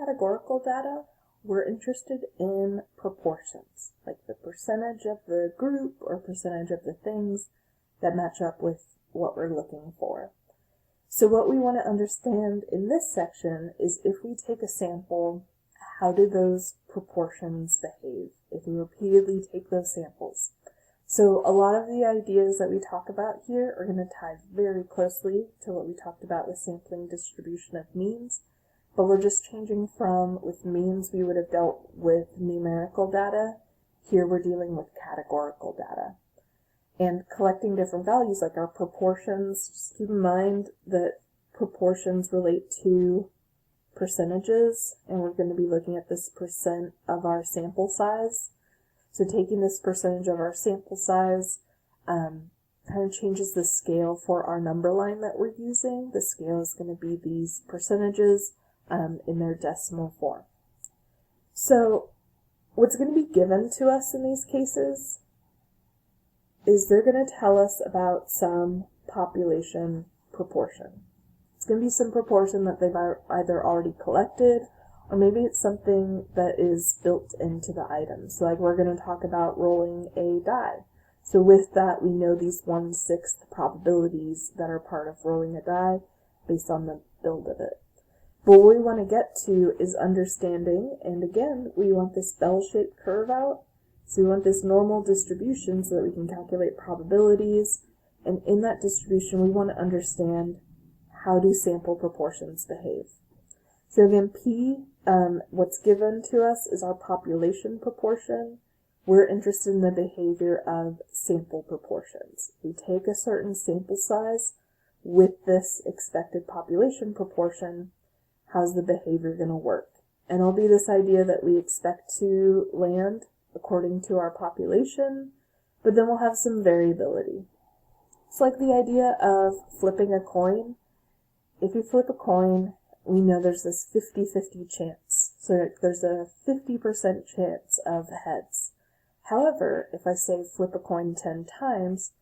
categorical data, we're interested in proportions, like the percentage of the group or percentage of the things that match up with what we're looking for. So what we want to understand in this section is if we take a sample, how do those proportions behave if we repeatedly take those samples? So a lot of the ideas that we talk about here are going to tie very closely to what we talked about with sampling distribution of means, but we're just changing from, with means we would have dealt with numerical data, here we're dealing with categorical data. And collecting different values like our proportions, just keep in mind that proportions relate to percentages, and we're going to be looking at this percent of our sample size. So taking this percentage of our sample size kind of changes the scale for our number line that we're using. The scale is going to be these percentages in their decimal form. So what's going to be given to us in these cases is they're going to tell us about some population proportion. It's going to be some proportion that they've either already collected, or maybe it's something that is built into the item. So like we're going to talk about rolling a die. So with that, we know these 1/6 probabilities that are part of rolling a die based on the build of it. But what we want to get to is understanding, and again, we want this bell-shaped curve out. So we want this normal distribution so that we can calculate probabilities, and in that distribution we want to understand how do sample proportions behave. So again, P, what's given to us is our population proportion. We're interested in the behavior of sample proportions. We take a certain sample size with this expected population proportion, how's the behavior going to work? And it'll be this idea that we expect to land according to our population, but then we'll have some variability. It's like the idea of flipping a coin. If you flip a coin, we know there's this 50-50 chance. So there's a 50% chance of heads. However, if I say flip a coin 10 times,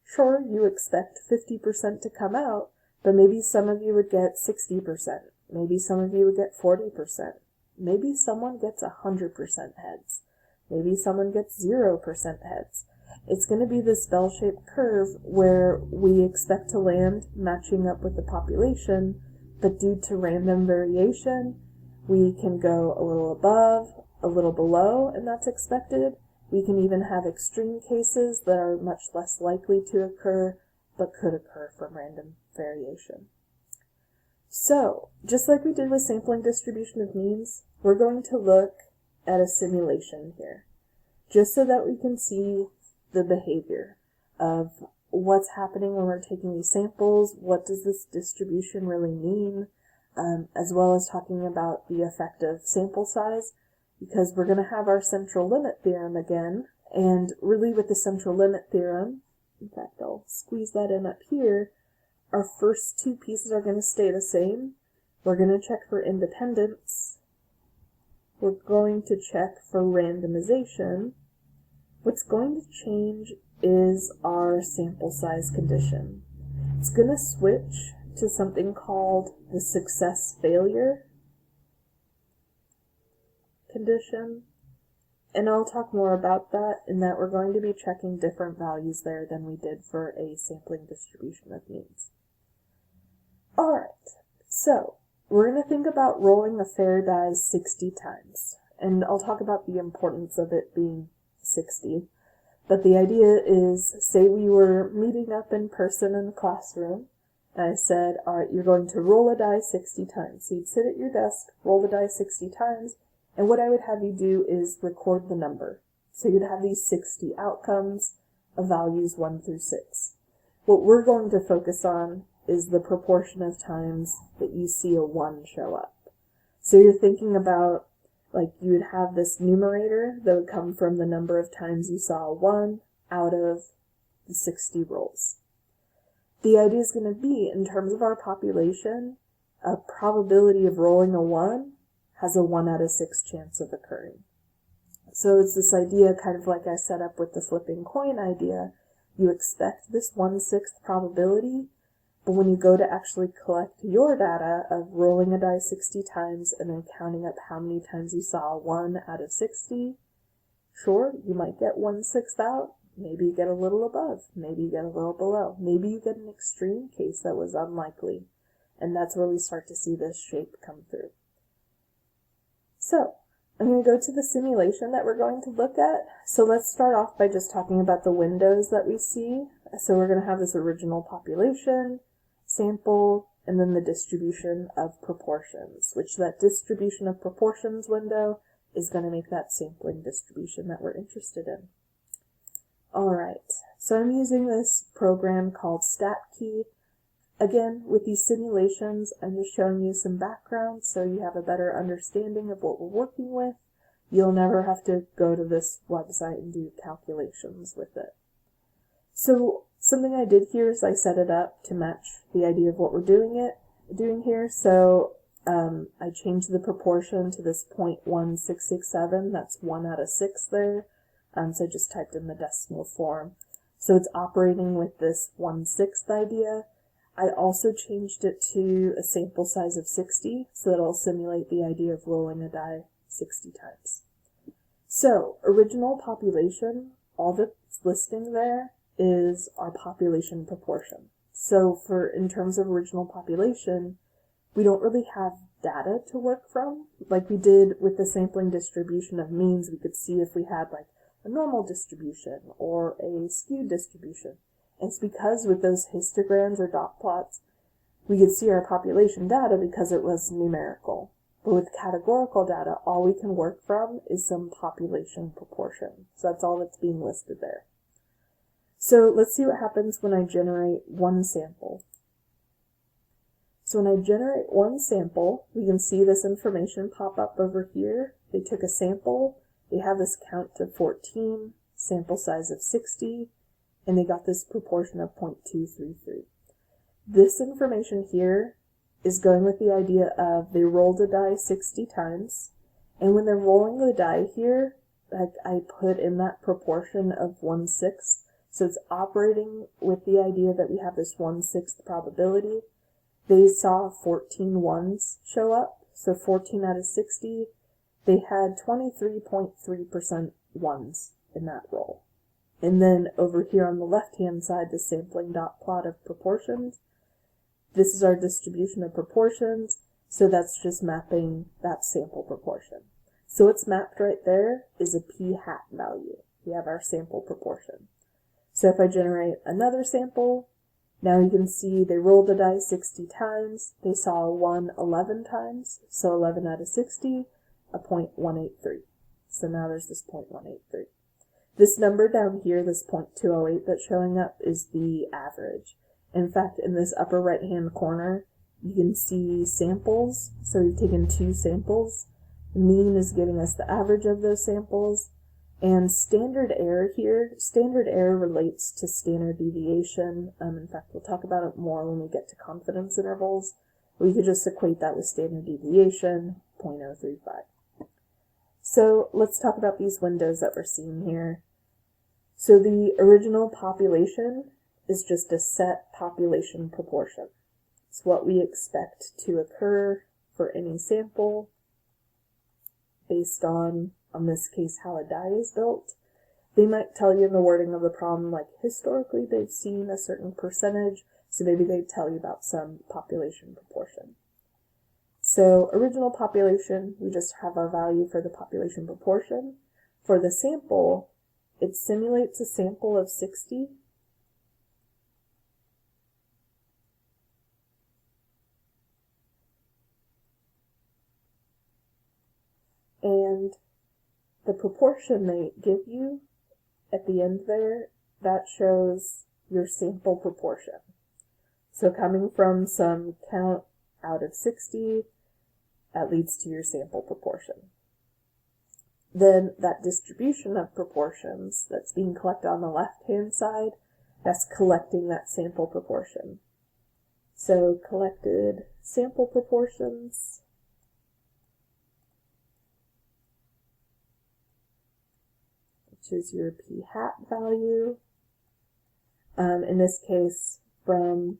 sure, you expect 50% to come out, but maybe some of you would get 60%. Maybe some of you would get 40%. Maybe someone gets 100% heads. Maybe someone gets 0% heads. It's going to be this bell-shaped curve where we expect to land matching up with the population, but due to random variation, we can go a little above, a little below, and that's expected. We can even have extreme cases that are much less likely to occur, but could occur from random variation. So, just like we did with sampling distribution of means, we're going to look at a simulation here, just so that we can see the behavior of what's happening when we're taking these samples, what does this distribution really mean, as well as talking about the effective sample size, because we're going to have our central limit theorem again, and really with the central limit theorem, in fact I'll squeeze that in up here, our first two pieces are going to stay the same. We're going to check for independence. We're going to check for randomization. What's going to change is our sample size condition. It's going to switch to something called the success-failure condition. And I'll talk more about that, in that we're going to be checking different values there than we did for a sampling distribution of means. Alright, so we're going to think about rolling a fair die 60 times. And I'll talk about the importance of it being 60. But the idea is, say we were meeting up in person in the classroom, and I said, alright, you're going to roll a die 60 times. So you'd sit at your desk, roll the die 60 times, and what I would have you do is record the number. So you'd have these 60 outcomes of values 1 through 6. What we're going to focus on is the proportion of times that you see a 1 show up. So you're thinking about, like, you would have this numerator that would come from the number of times you saw a 1 out of the 60 rolls. The idea is going to be, in terms of our population, a probability of rolling a 1 has a 1 out of 6 chance of occurring. So it's this idea, kind of like I set up with the flipping coin idea. You expect this 1/6 probability, But when you go to actually collect your data of rolling a die 60 times and then counting up how many times you saw 1 out of 60, sure, you might get 1/6 out. Maybe you get a little above. Maybe you get a little below. Maybe you get an extreme case that was unlikely. And that's where we start to see this shape come through. So, I'm going to go to the simulation that we're going to look at. So let's start off by just talking about the windows that we see. So we're going to have this original population, sample, and then the distribution of proportions, which that distribution of proportions window is going to make that sampling distribution that we're interested in. Alright, so I'm using this program called StatKey. Again, with these simulations, I'm just showing you some background so you have a better understanding of what we're working with. You'll never have to go to this website and do calculations with it. So something I did here is I set it up to match the idea of what we're doing here. So I changed the proportion to this 0.1667. That's 1 out of 6 there. So I just typed in the decimal form. So it's operating with this 1/6 idea. I also changed it to a sample size of 60, so that it'll simulate the idea of rolling a die 60 times. So, original population, all that's listing there is our population proportion. So in terms of original population, we don't really have data to work from. Like we did with the sampling distribution of means, we could see if we had like a normal distribution or a skewed distribution. It's because with those histograms or dot plots, we could see our population data because it was numerical. But with categorical data, all we can work from is some population proportion. So that's all that's being listed there. So let's see what happens when I generate one sample. So when I generate one sample, we can see this information pop up over here. They took a sample, they have this count to 14, sample size of 60, and they got this proportion of 0.233. This information here is going with the idea of they rolled a die 60 times, and when they're rolling the die here, like I put in that proportion of 1/6, so it's operating with the idea that we have this 1/6 probability. They saw 14 ones show up, so 14 out of 60, they had 23.3% ones in that roll. And then over here on the left-hand side, the sampling dot plot of proportions. This is our distribution of proportions, so that's just mapping that sample proportion. So what's mapped right there is a p-hat value. We have our sample proportion. So if I generate another sample, now you can see they rolled the die 60 times. They saw a 1 11 times, so 11 out of 60, a 0.183. So now there's this 0.183. This number down here, this 0.208 that's showing up, is the average. In fact, in this upper right-hand corner, you can see samples. So we've taken 2 samples. The mean is giving us the average of those samples. And standard error here, standard error relates to standard deviation. In fact, we'll talk about it more when we get to confidence intervals. We could just equate that with standard deviation, 0.035. So let's talk about these windows that we're seeing here. So the original population is just a set population proportion. It's what we expect to occur for any sample based on this case, how a die is built. They might tell you in the wording of the problem, like historically they've seen a certain percentage, so maybe they tell you about some population proportion. So original population, we just have our value for the population proportion. For the sample, it simulates a sample of 60. And the proportion they give you at the end there, that shows your sample proportion. So coming from some count out of 60, that leads to your sample proportion. Then that distribution of proportions that's being collected on the left-hand side, that's collecting that sample proportion. So collected sample proportions, which is your p-hat value. In this case, from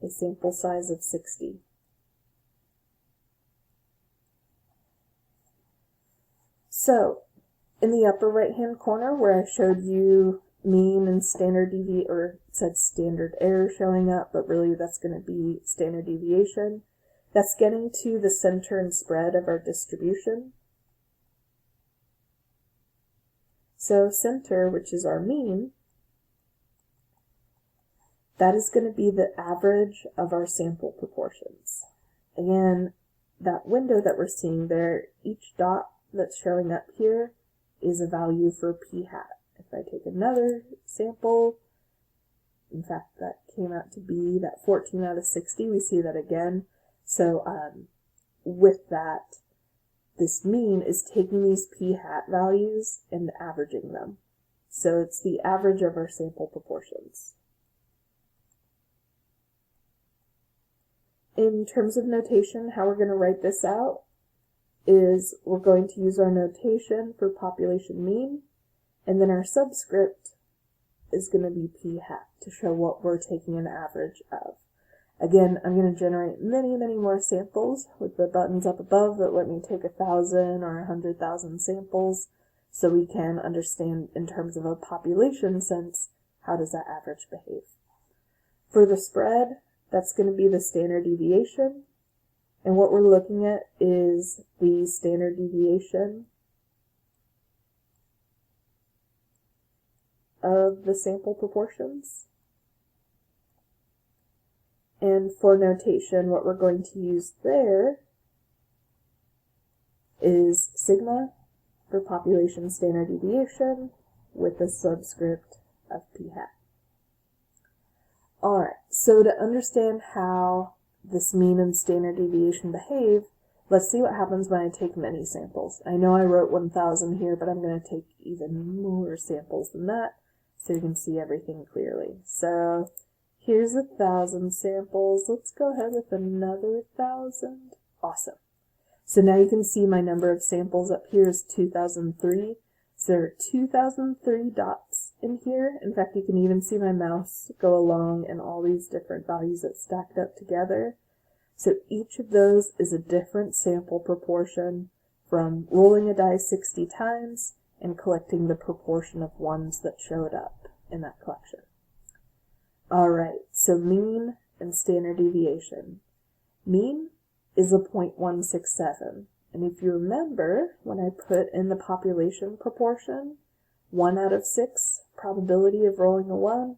a sample size of 60. So, in the upper right-hand corner where I showed you mean and standard deviation, or it said standard error showing up, but really that's going to be standard deviation. That's getting to the center and spread of our distribution. So center, which is our mean, that is going to be the average of our sample proportions. Again, that window that we're seeing there, each dot that's showing up here is a value for p hat. If I take another sample, in fact that came out to be that 14 out of 60, we see that again. So with that, this mean is taking these p hat values and averaging them. So it's the average of our sample proportions. In terms of notation, how we're going to write this out is we're going to use our notation for population mean, and then our subscript is going to be p hat to show what we're taking an average of. Again, I'm going to generate many, many more samples with the buttons up above that let me take 1,000 or 100,000 samples so we can understand in terms of a population sense, how does that average behave. For the spread, that's going to be the standard deviation, and what we're looking at is the standard deviation of the sample proportions. And for notation, what we're going to use there is sigma for population standard deviation with the subscript of p hat. Alright, so to understand how this mean and standard deviation behave, let's see what happens when I take many samples. I know I wrote 1,000 here, but I'm going to take even more samples than that so you can see everything clearly. So here's 1,000 samples. Let's go ahead with another 1,000. Awesome. So now you can see my number of samples up here is 2,003. So there are 2,003 dots in here. In fact, you can even see my mouse go along and all these different values that stacked up together. So each of those is a different sample proportion from rolling a die 60 times and collecting the proportion of ones that showed up in that collection. Alright, so mean and standard deviation. Mean is a 0.167. And if you remember, when I put in the population proportion, 1 out of 6 probability of rolling a 1,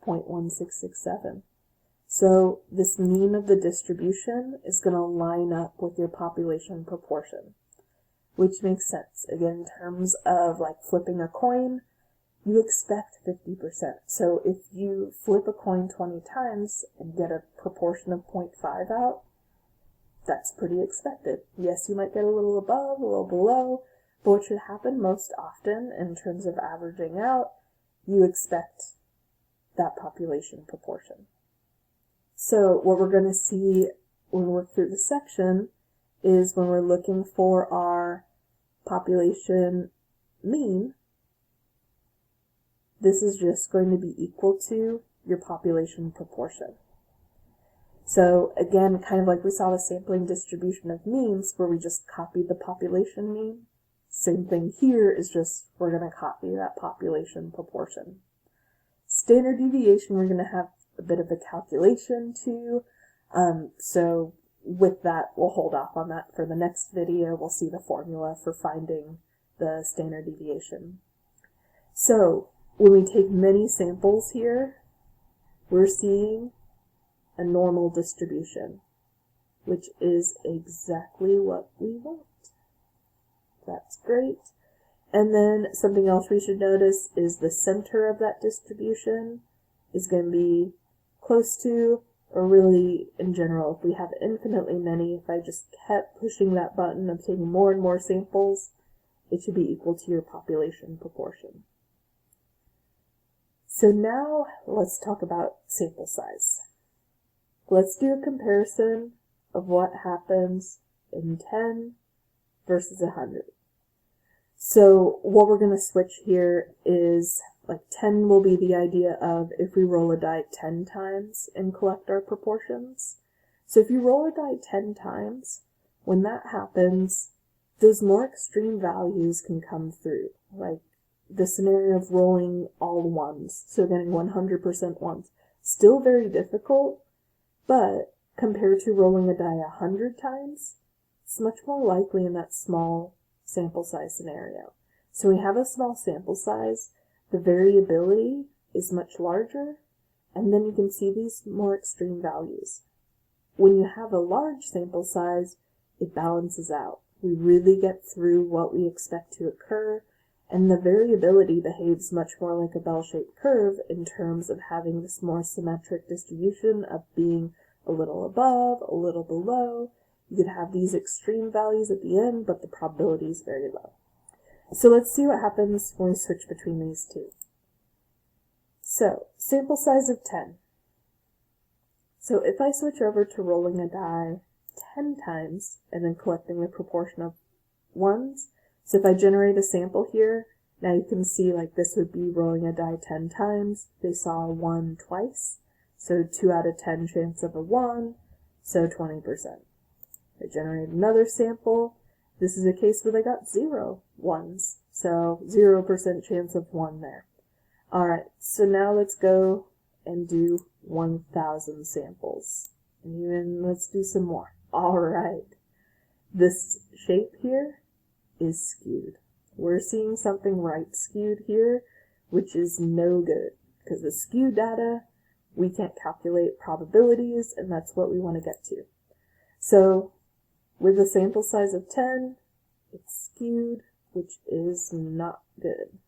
0.1667. So this mean of the distribution is going to line up with your population proportion, which makes sense. Again, in terms of like flipping a coin, you expect 50%. So if you flip a coin 20 times and get a proportion of 0.5 out, that's pretty expected. Yes, you might get a little above, a little below, but what should happen most often in terms of averaging out, you expect that population proportion. So what we're going to see when we work through the section is when we're looking for our population mean, this is just going to be equal to your population proportion. So again, kind of like we saw the sampling distribution of means where we just copied the population mean, same thing here is just we're going to copy that population proportion. Standard deviation, we're going to have a bit of a calculation too, so with that we'll hold off on that for the next video. We'll see the formula for finding the standard deviation. So when we take many samples here, we're seeing a normal distribution, which is exactly what we want. That's great. And then something else we should notice is the center of that distribution is going to be close to, or really in general, if we have infinitely many, if I just kept pushing that button of taking more and more samples, it should be equal to your population proportion. So now let's talk about sample size. Let's do a comparison of what happens in 10 versus 100. So what we're going to switch here is, like, 10 will be the idea of if we roll a die 10 times and collect our proportions. So if you roll a die 10 times, when that happens, those more extreme values can come through, like the scenario of rolling all ones, so getting 100% ones. Still very difficult, but compared to rolling a die 100 times, it's much more likely in that small sample size scenario. So we have a small sample size, the variability is much larger, and then you can see these more extreme values. When you have a large sample size, it balances out. We really get through what we expect to occur, and the variability behaves much more like a bell-shaped curve in terms of having this more symmetric distribution of being a little above, a little below. You could have these extreme values at the end, but the probability is very low. So let's see what happens when we switch between these two. So, sample size of 10. So if I switch over to rolling a die 10 times and then collecting the proportion of ones, so if I generate a sample here, now you can see like this would be rolling a die 10 times. They saw a 1 twice, so 2 out of 10 chance of a 1, so 20%. I generate another sample. This is a case where they got 0 ones, so 0% chance of 1 there. Alright, so now let's go and do 1,000 samples. And even let's do some more. Alright, this shape here is skewed. We're seeing something right skewed here, which is no good, because with skewed data, we can't calculate probabilities, and that's what we want to get to. So, with a sample size of 10, it's skewed, which is not good.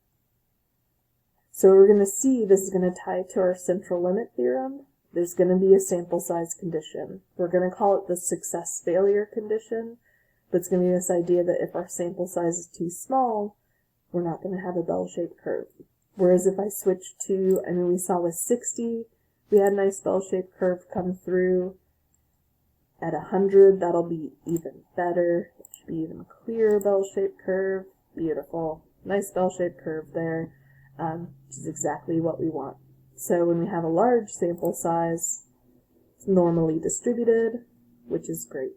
So we're going to see this is going to tie to our central limit theorem. There's going to be a sample size condition. We're going to call it the success-failure condition, but it's going to be this idea that if our sample size is too small, we're not going to have a bell-shaped curve. Whereas if I switch to, we saw with 60, we had a nice bell-shaped curve come through. At 100, that'll be even better. It should be even clearer bell-shaped curve. Beautiful. Nice bell-shaped curve there, which is exactly what we want. So when we have a large sample size, it's normally distributed, which is great.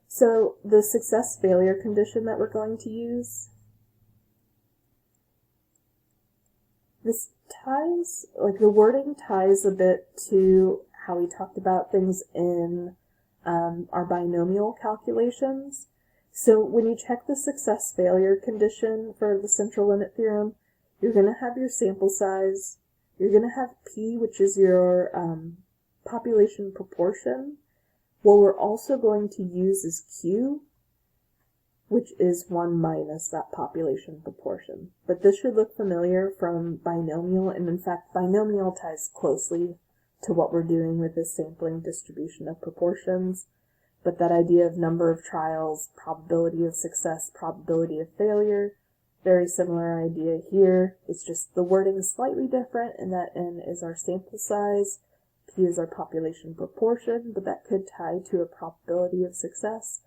So the success-failure condition that we're going to use, this ties, like the wording ties a bit to how we talked about things in our binomial calculations. So when you check the success-failure condition for the central limit theorem, you're going to have your sample size, you're going to have P, which is your population proportion. What we're also going to use is Q, which is 1 minus that population proportion. But this should look familiar from binomial, and in fact binomial ties closely to what we're doing with this sampling distribution of proportions. But that idea of number of trials, probability of success, probability of failure, very similar idea here. It's just the wording is slightly different, and that N is our sample size, P is our population proportion, but that could tie to a probability of success,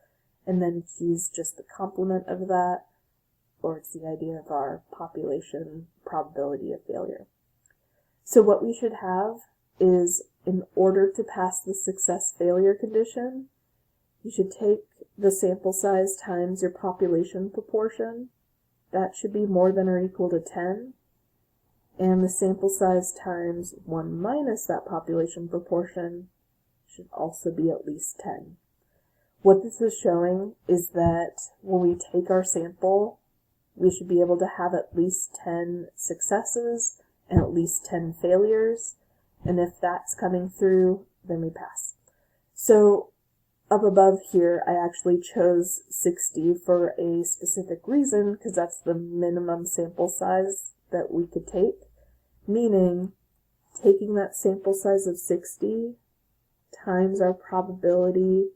and then Q is just the complement of that, or it's the idea of our population probability of failure. So what we should have is, in order to pass the success-failure condition, you should take the sample size times your population proportion. That should be more than or equal to 10. And the sample size times 1 minus that population proportion should also be at least 10. What this is showing is that when we take our sample, we should be able to have at least 10 successes and at least 10 failures. And if that's coming through, then we pass. So up above here, I actually chose 60 for a specific reason, because that's the minimum sample size that we could take, meaning taking that sample size of 60 times our probability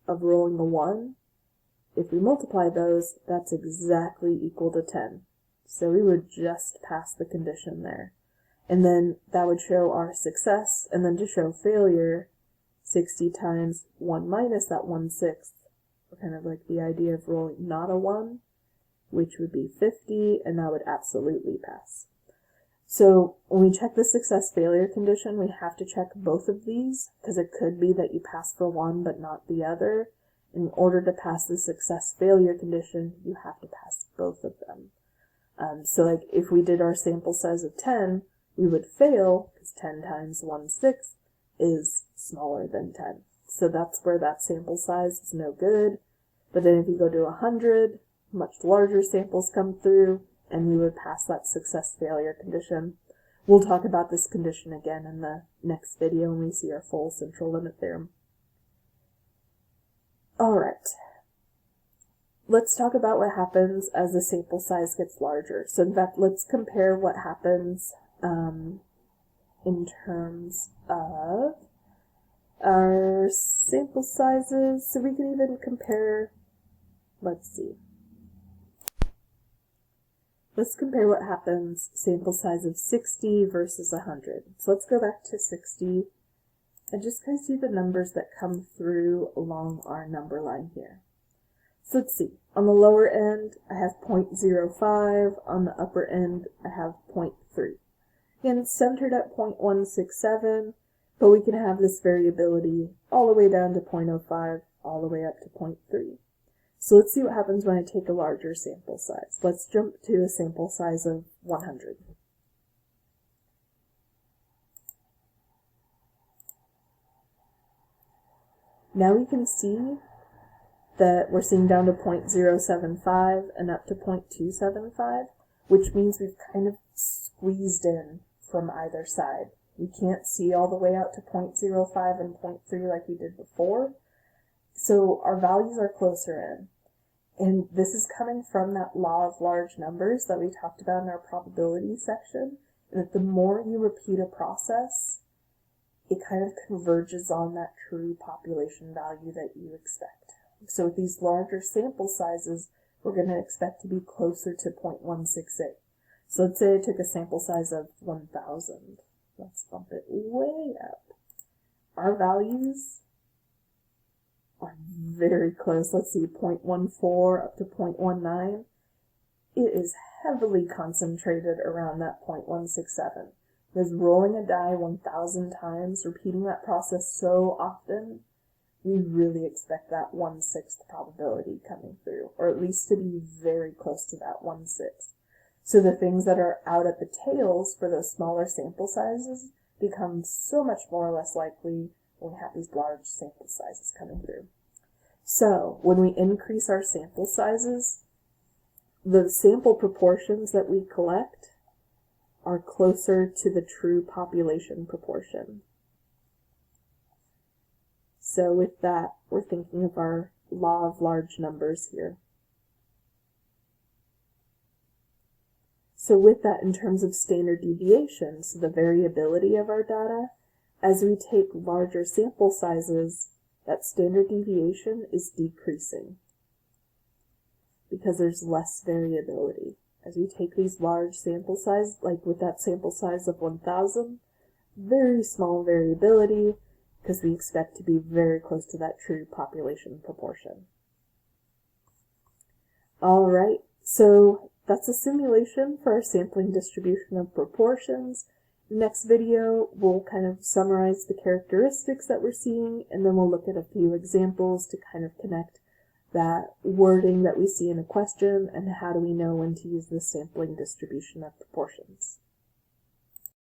of rolling a 1, if we multiply those, that's exactly equal to 10. So we would just pass the condition there. And then that would show our success, and then to show failure, 60 times 1 minus that 1/6. kind of like the idea of rolling not a 1, which would be 50, and that would absolutely pass. So when we check the success-failure condition, we have to check both of these, because it could be that you pass for one but not the other. In order to pass the success-failure condition, you have to pass both of them. So like if we did our sample size of 10, we would fail, because 10 times 1/6 is smaller than 10. So that's where that sample size is no good. But then if you go to 100, much larger samples come through, and we would pass that success-failure condition. We'll talk about this condition again in the next video when we see our full central limit theorem. Alright, let's talk about what happens as the sample size gets larger. So in fact, let's compare what happens in terms of our sample sizes. So we can even compare, let's compare what happens sample size of 60 versus 100. So let's go back to 60 and just kind of see the numbers that come through along our number line here. So let's see. On the lower end, I have 0.05. On the upper end, I have 0.3. Again, it's centered at 0.167, but we can have this variability all the way down to 0.05, all the way up to 0.3. So let's see what happens when I take a larger sample size. Let's jump to a sample size of 100. Now we can see that we're seeing down to 0.075 and up to 0.275, which means we've kind of squeezed in from either side. We can't see all the way out to 0.05 and 0.3 like we did before, so our values are closer in. And this is coming from that law of large numbers that we talked about in our probability section, that the more you repeat a process, it kind of converges on that true population value that you expect. So with these larger sample sizes, we're going to expect to be closer to 0.168. So let's say I took a sample size of 1,000. Let's bump it way up. Our values are very close. Let's see, 0.14 up to 0.19. It is heavily concentrated around that 0.167. Because rolling a die 1,000 times, repeating that process so often, we really expect that 1/6 probability coming through, or at least to be very close to that 1/6. So the things that are out at the tails for those smaller sample sizes become so much more or less likely when we have these large sample sizes coming through. So when we increase our sample sizes, the sample proportions that we collect are closer to the true population proportion. So with that, we're thinking of our law of large numbers here. So with that, in terms of standard deviation, so the variability of our data, as we take larger sample sizes, that standard deviation is decreasing because there's less variability. As we take these large sample sizes, like with that sample size of 1,000, very small variability because we expect to be very close to that true population proportion. All right, so that's a simulation for our sampling distribution of proportions. Next video, we'll kind of summarize the characteristics that we're seeing, and then we'll look at a few examples to kind of connect that wording that we see in a question and how do we know when to use the sampling distribution of proportions.